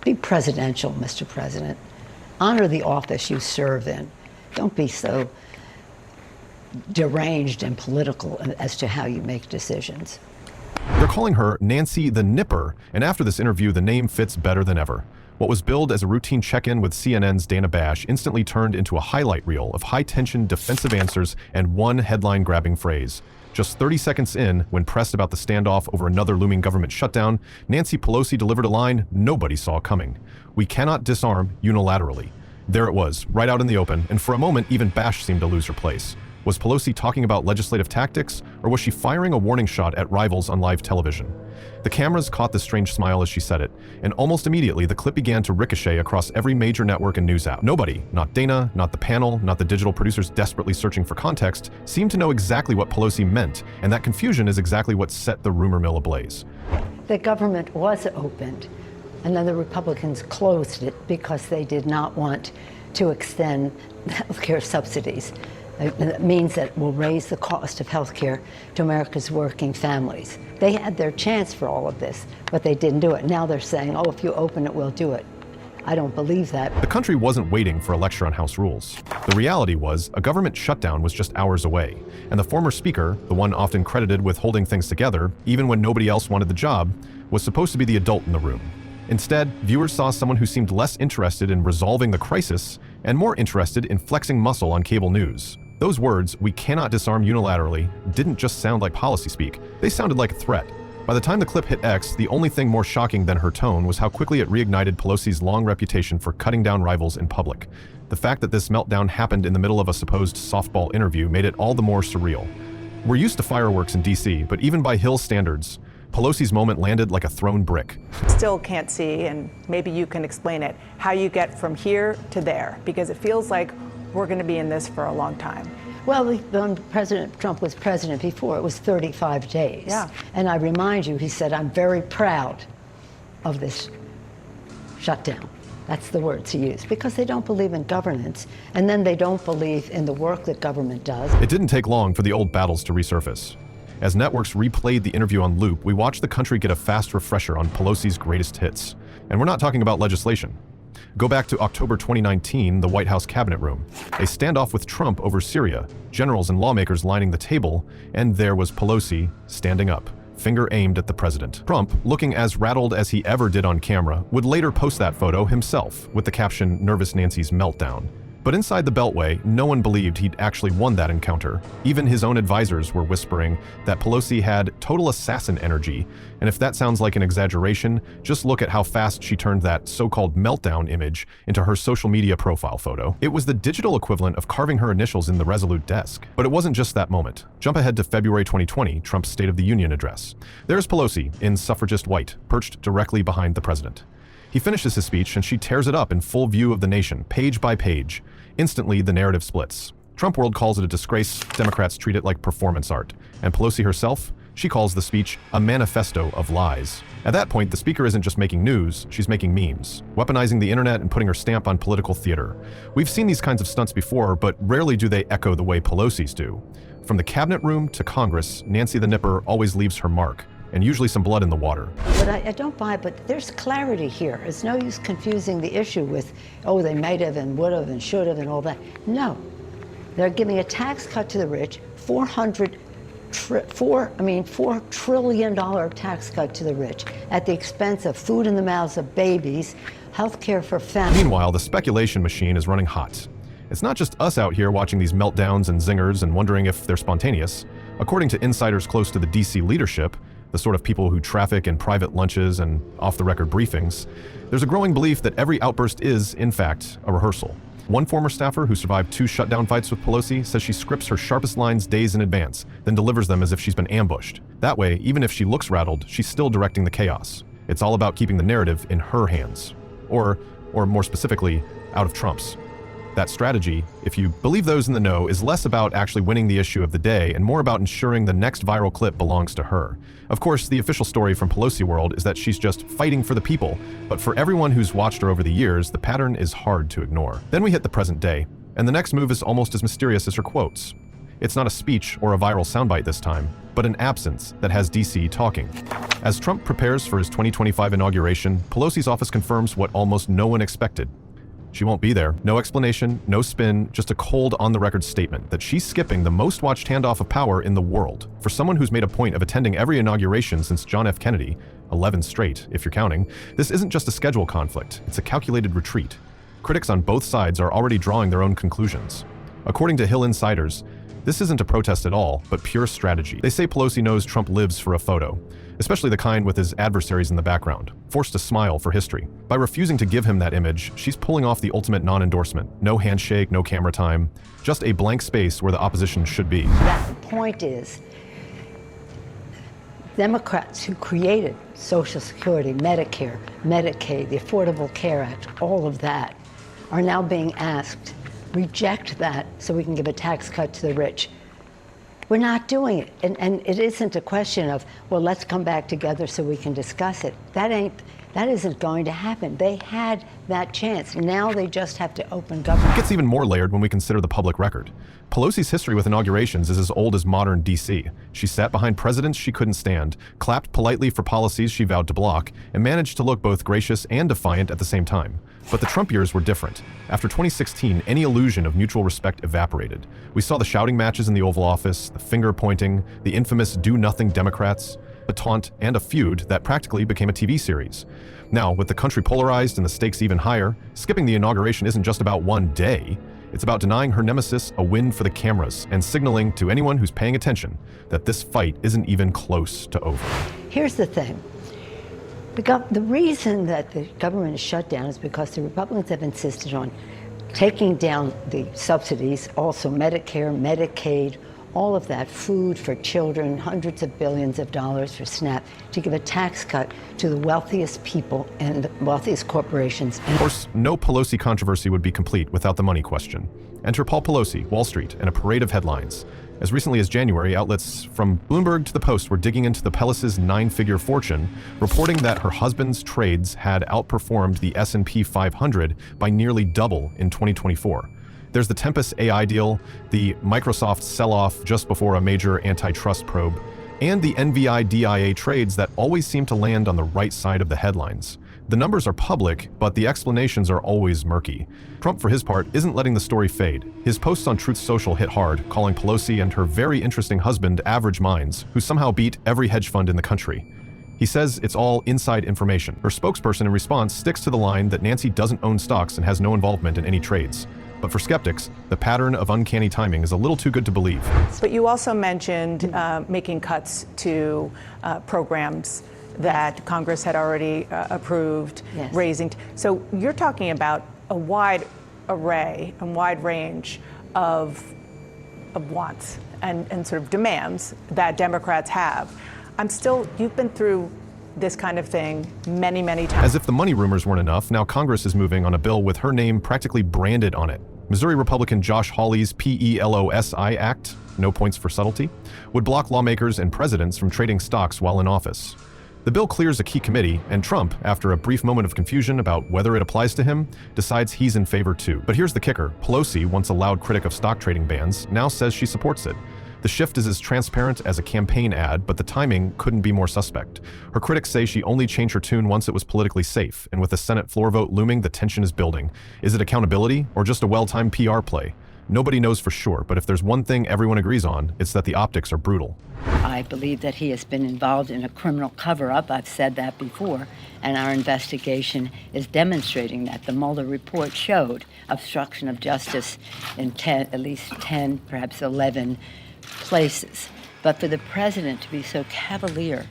Be presidential, Mr. President. Honor the office you serve in. Don't be so deranged and political as to how you make decisions. They're calling her Nancy the Nipper, and after this interview, the name fits better than ever. What was billed as a routine check-in with CNN's Dana Bash instantly turned into a highlight reel of high-tension defensive answers and one headline-grabbing phrase. Just 30 seconds in, when pressed about the standoff over another looming government shutdown, Nancy Pelosi delivered a line nobody saw coming. "We cannot disarm unilaterally." There it was, right out in the open, and for a moment, even Bash seemed to lose her place. Was Pelosi talking about legislative tactics, or was she firing a warning shot at rivals on live television? The cameras caught the strange smile as she said it, and almost immediately the clip began to ricochet across every major network and news app. Nobody, not Dana, not the panel, not the digital producers desperately searching for context, seemed to know exactly what Pelosi meant, and that confusion is exactly what set the rumor mill ablaze. The government was opened, and then the Republicans closed it because they did not want to extend health care subsidies. It means that it will raise the cost of health care to America's working families. They had their chance for all of this, but they didn't do it. Now they're saying, oh, if you open it, we'll do it. I don't believe that. The country wasn't waiting for a lecture on House rules. The reality was, a government shutdown was just hours away, and the former speaker, the one often credited with holding things together, even when nobody else wanted the job, was supposed to be the adult in the room. Instead, viewers saw someone who seemed less interested in resolving the crisis and more interested in flexing muscle on cable news. Those words, "we cannot disarm unilaterally," didn't just sound like policy speak, they sounded like a threat. By the time the clip hit X, the only thing more shocking than her tone was how quickly it reignited Pelosi's long reputation for cutting down rivals in public. The fact that this meltdown happened in the middle of a supposed softball interview made it all the more surreal. We're used to fireworks in DC, but even by Hill standards, Pelosi's moment landed like a thrown brick. Still can't see, and maybe you can explain it, how you get from here to there, because it feels like we're going to be in this for a long time. Well, when President Trump was president before, it was 35 days. Yeah. And I remind you, he said, I'm very proud of this shutdown. That's the words he used, because they don't believe in governance, and then they don't believe in the work that government does. It didn't take long for the old battles to resurface. As networks replayed the interview on loop, we watched the country get a fast refresher on Pelosi's greatest hits. And we're not talking about legislation. Go back to October 2019, the White House Cabinet Room. A standoff with Trump over Syria, generals and lawmakers lining the table, and there was Pelosi standing up, finger aimed at the president. Trump, looking as rattled as he ever did on camera, would later post that photo himself with the caption, "Nervous Nancy's meltdown." But inside the Beltway, no one believed he'd actually won that encounter. Even his own advisors were whispering that Pelosi had total assassin energy, and if that sounds like an exaggeration, just look at how fast she turned that so-called meltdown image into her social media profile photo. It was the digital equivalent of carving her initials in the Resolute desk. But it wasn't just that moment. Jump ahead to February 2020, Trump's State of the Union address. There's Pelosi, in suffragist white, perched directly behind the president. He finishes his speech and she tears it up in full view of the nation, page by page. Instantly, the narrative splits. Trump world calls it a disgrace, Democrats treat it like performance art. And Pelosi herself, she calls the speech a manifesto of lies. At that point, the speaker isn't just making news, she's making memes, weaponizing the internet and putting her stamp on political theater. We've seen these kinds of stunts before, but rarely do they echo the way Pelosi's do. From the cabinet room to Congress, Nancy the Nipper always leaves her mark, and usually some blood in the water. But I don't buy it, but there's clarity here. It's no use confusing the issue with, oh, they might have and would have and should have and all that. No, they're giving a tax cut to the rich, $4 trillion tax cut to the rich at the expense of food in the mouths of babies, health care for families. Meanwhile, the speculation machine is running hot. It's not just us out here watching these meltdowns and zingers and wondering if they're spontaneous. According to insiders close to the DC leadership, the sort of people who traffic in private lunches and off-the-record briefings, there's a growing belief that every outburst is, in fact, a rehearsal. One former staffer who survived 2 shutdown fights with Pelosi says she scripts her sharpest lines days in advance, then delivers them as if she's been ambushed. That way, even if she looks rattled, she's still directing the chaos. It's all about keeping the narrative in her hands. Or more specifically, out of Trump's. That strategy, if you believe those in the know, is less about actually winning the issue of the day and more about ensuring the next viral clip belongs to her. Of course, the official story from Pelosi world is that she's just fighting for the people, but for everyone who's watched her over the years, the pattern is hard to ignore. Then we hit the present day, and the next move is almost as mysterious as her quotes. It's not a speech or a viral soundbite this time, but an absence that has DC talking. As Trump prepares for his 2025 inauguration, Pelosi's office confirms what almost no one expected. She won't be there. No explanation, no spin, just a cold on-the-record statement that she's skipping the most-watched handoff of power in the world. For someone who's made a point of attending every inauguration since John F. Kennedy, 11 straight, if you're counting, this isn't just a schedule conflict, it's a calculated retreat. Critics on both sides are already drawing their own conclusions. According to Hill insiders, this isn't a protest at all, but pure strategy. They say Pelosi knows Trump lives for a photo, especially the kind with his adversaries in the background, forced to smile for history. By refusing to give him that image, she's pulling off the ultimate non-endorsement. No handshake, no camera time, just a blank space where the opposition should be. The point is, Democrats who created Social Security, Medicare, Medicaid, the Affordable Care Act, all of that, are now being asked, reject that so we can give a tax cut to the rich. We're not doing it. And it isn't a question of, well, let's come back together so we can discuss it. That isn't going to happen. They had that chance. Now they just have to open government. It gets even more layered when we consider the public record. Pelosi's history with inaugurations is as old as modern DC. She sat behind presidents she couldn't stand, clapped politely for policies she vowed to block, and managed to look both gracious and defiant at the same time. But the Trump years were different. After 2016, any illusion of mutual respect evaporated. We saw the shouting matches in the Oval Office, the finger-pointing, the infamous do-nothing Democrats, a taunt and a feud that practically became a TV series. Now, with the country polarized and the stakes even higher, skipping the inauguration isn't just about one day. It's about denying her nemesis a win for the cameras and signaling to anyone who's paying attention that this fight isn't even close to over. Here's the thing. The reason that the government is shut down is because the Republicans have insisted on taking down the subsidies, also Medicare, Medicaid, all of that, food for children, hundreds of billions of dollars for SNAP, to give a tax cut to the wealthiest people and the wealthiest corporations. Of course, no Pelosi controversy would be complete without the money question. Enter Paul Pelosi, Wall Street, and a parade of headlines. As recently as January, outlets from Bloomberg to the Post were digging into the Pelosi's 9-figure fortune, reporting that her husband's trades had outperformed the S&P 500 by nearly double in 2024. There's the Tempest AI deal, the Microsoft sell-off just before a major antitrust probe, and the NVI-DIA trades that always seem to land on the right side of the headlines. The numbers are public, but the explanations are always murky. Trump, for his part, isn't letting the story fade. His posts on Truth Social hit hard, calling Pelosi and her very interesting husband average minds, who somehow beat every hedge fund in the country. He says it's all inside information. Her spokesperson in response sticks to the line that Nancy doesn't own stocks and has no involvement in any trades. But for skeptics, the pattern of uncanny timing is a little too good to believe. But you also mentioned making cuts to programs that Congress had already approved, yes. Raising. So you're talking about a wide array and wide range of wants and sort of demands that Democrats have. You've been through this kind of thing many, many times. As if the money rumors weren't enough, now Congress is moving on a bill with her name practically branded on it. Missouri Republican Josh Hawley's PELOSI Act, no points for subtlety, would block lawmakers and presidents from trading stocks while in office. The bill clears a key committee, and Trump, after a brief moment of confusion about whether it applies to him, decides he's in favor too. But here's the kicker. Pelosi, once a loud critic of stock trading bans, now says she supports it. The shift is as transparent as a campaign ad, but the timing couldn't be more suspect. Her critics say she only changed her tune once it was politically safe, and with the Senate floor vote looming, the tension is building. Is it accountability, or just a well-timed PR play? Nobody knows for sure, but if there's one thing everyone agrees on, it's that the optics are brutal. I believe that he has been involved in a criminal cover-up. I've said that before, and our investigation is demonstrating that. The Mueller report showed obstruction of justice in at least 10, perhaps 11 places. But for the president to be so cavalier,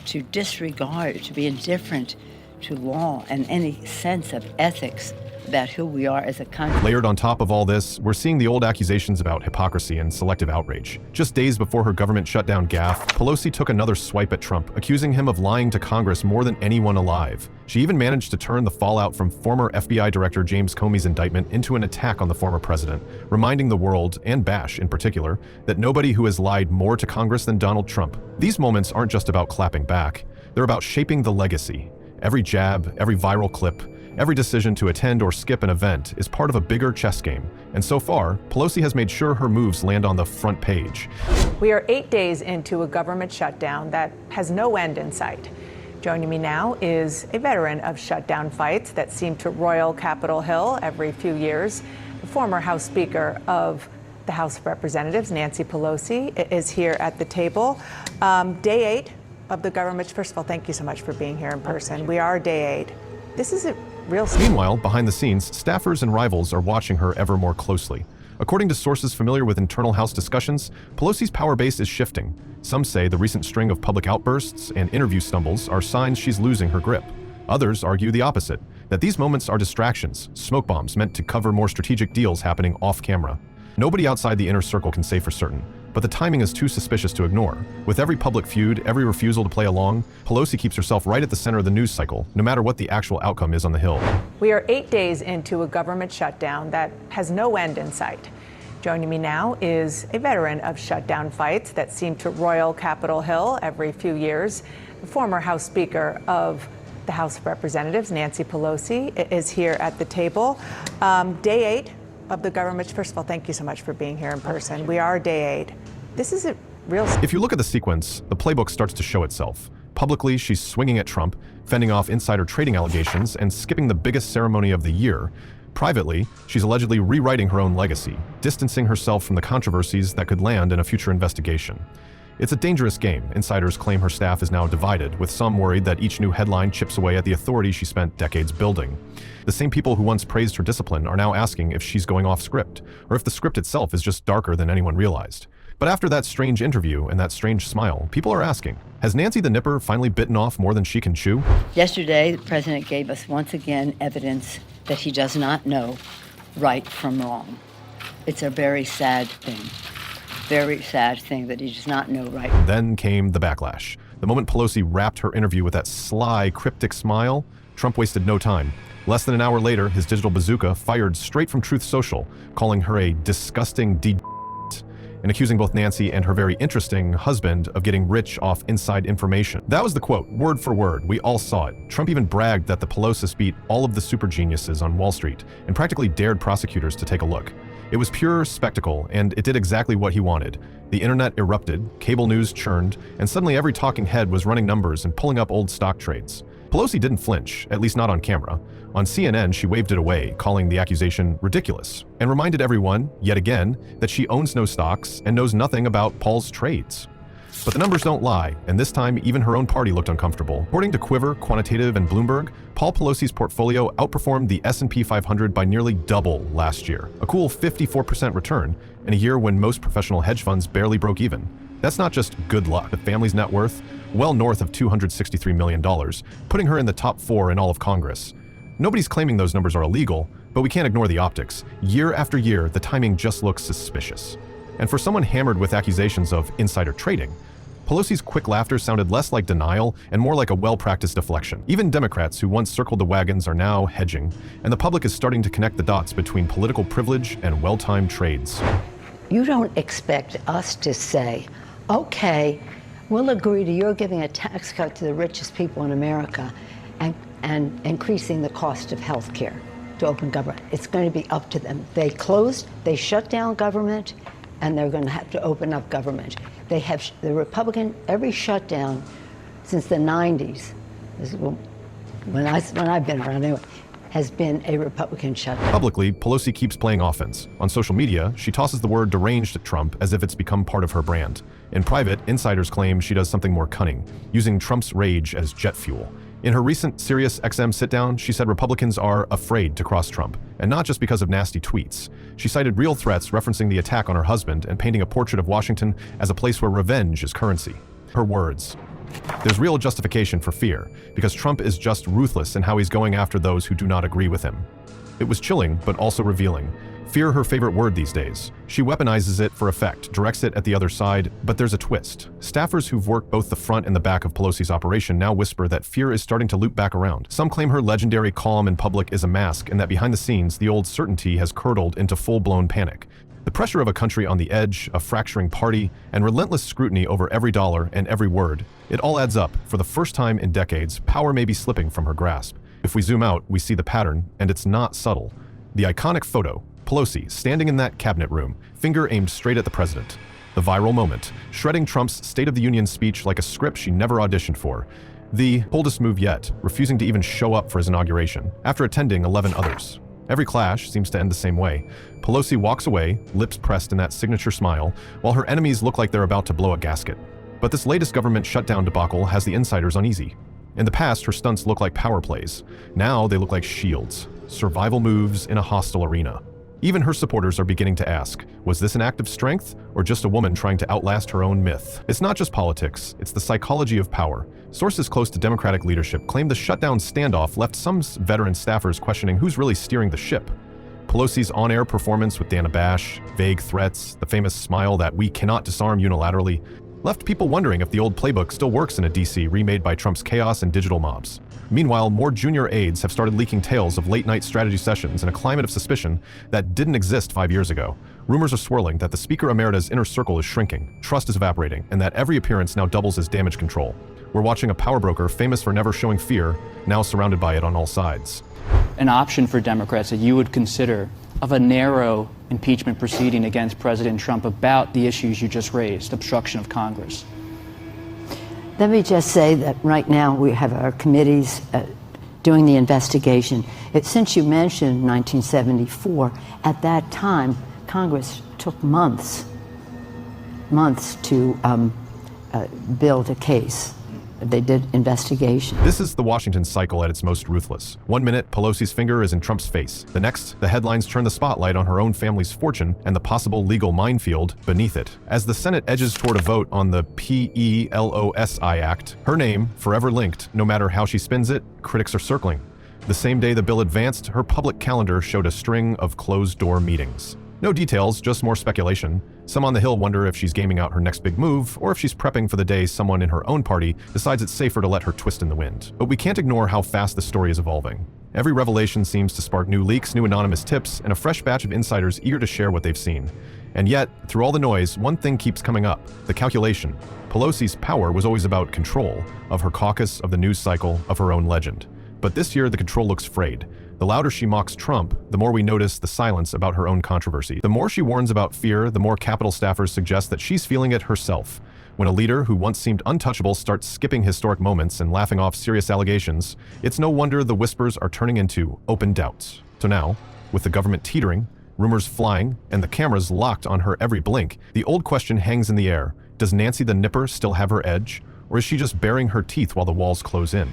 to disregard, to be indifferent to law and any sense of ethics about who we are as a country. Layered on top of all this, we're seeing the old accusations about hypocrisy and selective outrage. Just days before her government shutdown gaffe, Pelosi took another swipe at Trump, accusing him of lying to Congress more than anyone alive. She even managed to turn the fallout from former FBI Director James Comey's indictment into an attack on the former president, reminding the world, and Bash in particular, that nobody who has lied more to Congress than Donald Trump. These moments aren't just about clapping back. They're about shaping the legacy. Every jab, every viral clip, Every decision to attend or skip an event is part of a bigger chess game, and so far, Pelosi has made sure her moves land on the front page. We are 8 days into a government shutdown that has no end in sight. Joining me now is a veteran of shutdown fights that seem to roil Capitol Hill every few years. The former House Speaker of the House of Representatives, Nancy Pelosi, is here at the table. Day 8 of the government. First of all, thank you so much for being here in person. We are day 8. This is a real. Meanwhile, behind the scenes, staffers and rivals are watching her ever more closely. According to sources familiar with internal House discussions, Pelosi's power base is shifting. Some say the recent string of public outbursts and interview stumbles are signs she's losing her grip. Others argue the opposite, that these moments are distractions, smoke bombs meant to cover more strategic deals happening off camera. Nobody outside the inner circle can say for certain, but the timing is too suspicious to ignore. With every public feud, every refusal to play along, Pelosi keeps herself right at the center of the news cycle, no matter what the actual outcome is on the Hill. We are 8 days into a government shutdown that has no end in sight. Joining me now is a veteran of shutdown fights that seem to roil Capitol Hill every few years. The former House Speaker of the House of Representatives, Nancy Pelosi, is here at the table. Day 8 of the government. First of all, thank you so much for being here in person. We are day 8. This is a real. If you look at the sequence, the playbook starts to show itself. Publicly, she's swinging at Trump, fending off insider trading allegations, and skipping the biggest ceremony of the year. Privately, she's allegedly rewriting her own legacy, distancing herself from the controversies that could land in a future investigation. It's a dangerous game. Insiders claim her staff is now divided, with some worried that each new headline chips away at the authority she spent decades building. The same people who once praised her discipline are now asking if she's going off script, or if the script itself is just darker than anyone realized. But after that strange interview and that strange smile, people are asking, has Nancy the Nipper finally bitten off more than she can chew? Yesterday, the president gave us once again evidence that he does not know right from wrong. It's a very sad thing. Very sad thing that he does not know right. Then came the backlash. The moment Pelosi wrapped her interview with that sly, cryptic smile, Trump wasted no time. Less than an hour later, his digital bazooka fired straight from Truth Social, calling her a disgusting and accusing both Nancy and her very interesting husband of getting rich off inside information. That was the quote, word for word. We all saw it. Trump even bragged that the Pelosi's beat all of the super geniuses on Wall Street and practically dared prosecutors to take a look. It was pure spectacle, and it did exactly what he wanted. The internet erupted, cable news churned, and suddenly every talking head was running numbers and pulling up old stock trades. Pelosi didn't flinch, at least not on camera. On CNN, she waved it away, calling the accusation ridiculous, and reminded everyone, yet again, that she owns no stocks and knows nothing about Paul's trades. But the numbers don't lie, and this time even her own party looked uncomfortable. According to Quiver, Quantitative, and Bloomberg, Paul Pelosi's portfolio outperformed the S&P 500 by nearly double last year, a cool 54% return in a year when most professional hedge funds barely broke even. That's not just good luck. The family's net worth, well north of $263 million, putting her in the top 4 in all of Congress. Nobody's claiming those numbers are illegal, but we can't ignore the optics. Year after year, the timing just looks suspicious. And for someone hammered with accusations of insider trading, Pelosi's quick laughter sounded less like denial and more like a well-practiced deflection. Even Democrats who once circled the wagons are now hedging, and the public is starting to connect the dots between political privilege and well-timed trades. You don't expect us to say, okay, we'll agree to your giving a tax cut to the richest people in America and increasing the cost of health care to open government. It's going to be up to them. They shut down government, and they're going to have to open up government. They have every shutdown since the 90s, when I've been around anyway, has been a Republican shutdown. Publicly, Pelosi keeps playing offense. On social media, she tosses the word deranged at Trump as if it's become part of her brand. In private, insiders claim she does something more cunning, using Trump's rage as jet fuel. In her recent Sirius XM sit-down, she said Republicans are afraid to cross Trump, and not just because of nasty tweets. She cited real threats referencing the attack on her husband and painting a portrait of Washington as a place where revenge is currency. Her words, "There's real justification for fear, because Trump is just ruthless in how he's going after those who do not agree with him." It was chilling, but also revealing. Fear, her favorite word these days. She weaponizes it for effect, directs it at the other side, but there's a twist. Staffers who've worked both the front and the back of Pelosi's operation now whisper that fear is starting to loop back around. Some claim her legendary calm in public is a mask, and that behind the scenes, the old certainty has curdled into full-blown panic. The pressure of a country on the edge, a fracturing party, and relentless scrutiny over every dollar and every word, it all adds up. For the first time in decades, power may be slipping from her grasp. If we zoom out, we see the pattern, and it's not subtle. The iconic photo, Pelosi standing in that cabinet room, finger aimed straight at the president. The viral moment, shredding Trump's State of the Union speech like a script she never auditioned for. The boldest move yet, refusing to even show up for his inauguration, after attending 11 others. Every clash seems to end the same way. Pelosi walks away, lips pressed in that signature smile, while her enemies look like they're about to blow a gasket. But this latest government shutdown debacle has the insiders uneasy. In the past, her stunts look like power plays. Now they look like shields, survival moves in a hostile arena. Even her supporters are beginning to ask, was this an act of strength or just a woman trying to outlast her own myth? It's not just politics, it's the psychology of power. Sources close to Democratic leadership claim the shutdown standoff left some veteran staffers questioning who's really steering the ship. Pelosi's on-air performance with Dana Bash, vague threats, the famous smile that we cannot disarm unilaterally, left people wondering if the old playbook still works in a DC remade by Trump's chaos and digital mobs. Meanwhile, more junior aides have started leaking tales of late-night strategy sessions in a climate of suspicion that didn't exist 5 years ago. Rumors are swirling that the Speaker Emerita's inner circle is shrinking, trust is evaporating, and that every appearance now doubles as damage control. We're watching a power broker famous for never showing fear, now surrounded by it on all sides. An option for Democrats that you would consider of a narrow impeachment proceeding against President Trump about the issues you just raised, obstruction of Congress? Let me just say that right now we have our committees doing the investigation. Since you mentioned 1974, at that time, Congress took months to build a case. They did investigation. This is the Washington cycle at its most ruthless. 1 minute, Pelosi's finger is in Trump's face. The next, the headlines turn the spotlight on her own family's fortune and the possible legal minefield beneath it. As the Senate edges toward a vote on the Pelosi Act, her name, forever linked, no matter how she spins it, critics are circling. The same day the bill advanced, her public calendar showed a string of closed-door meetings. No details, just more speculation. Some on the Hill wonder if she's gaming out her next big move, or if she's prepping for the day someone in her own party decides it's safer to let her twist in the wind. But we can't ignore how fast the story is evolving. Every revelation seems to spark new leaks, new anonymous tips, and a fresh batch of insiders eager to share what they've seen. And yet, through all the noise, one thing keeps coming up: the calculation. Pelosi's power was always about control, of her caucus, of the news cycle, of her own legend. But this year, the control looks frayed. The louder she mocks Trump, the more we notice the silence about her own controversy. The more she warns about fear, the more Capitol staffers suggest that she's feeling it herself. When a leader who once seemed untouchable starts skipping historic moments and laughing off serious allegations, it's no wonder the whispers are turning into open doubts. So now, with the government teetering, rumors flying, and the cameras locked on her every blink, the old question hangs in the air. Does Nancy the Nipper still have her edge? Or is she just baring her teeth while the walls close in?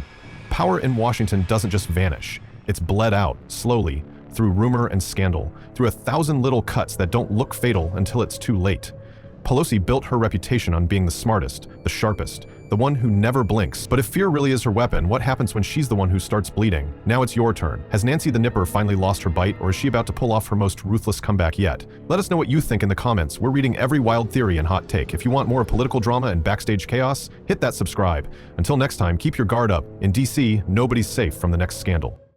Power in Washington doesn't just vanish. It's bled out, slowly, through rumor and scandal, through 1,000 little cuts that don't look fatal until it's too late. Pelosi built her reputation on being the smartest, the sharpest, the one who never blinks. But if fear really is her weapon, what happens when she's the one who starts bleeding? Now it's your turn. Has Nancy the Nipper finally lost her bite, or is she about to pull off her most ruthless comeback yet? Let us know what you think in the comments. We're reading every wild theory and hot take. If you want more political drama and backstage chaos, hit that subscribe. Until next time, keep your guard up. In DC, nobody's safe from the next scandal.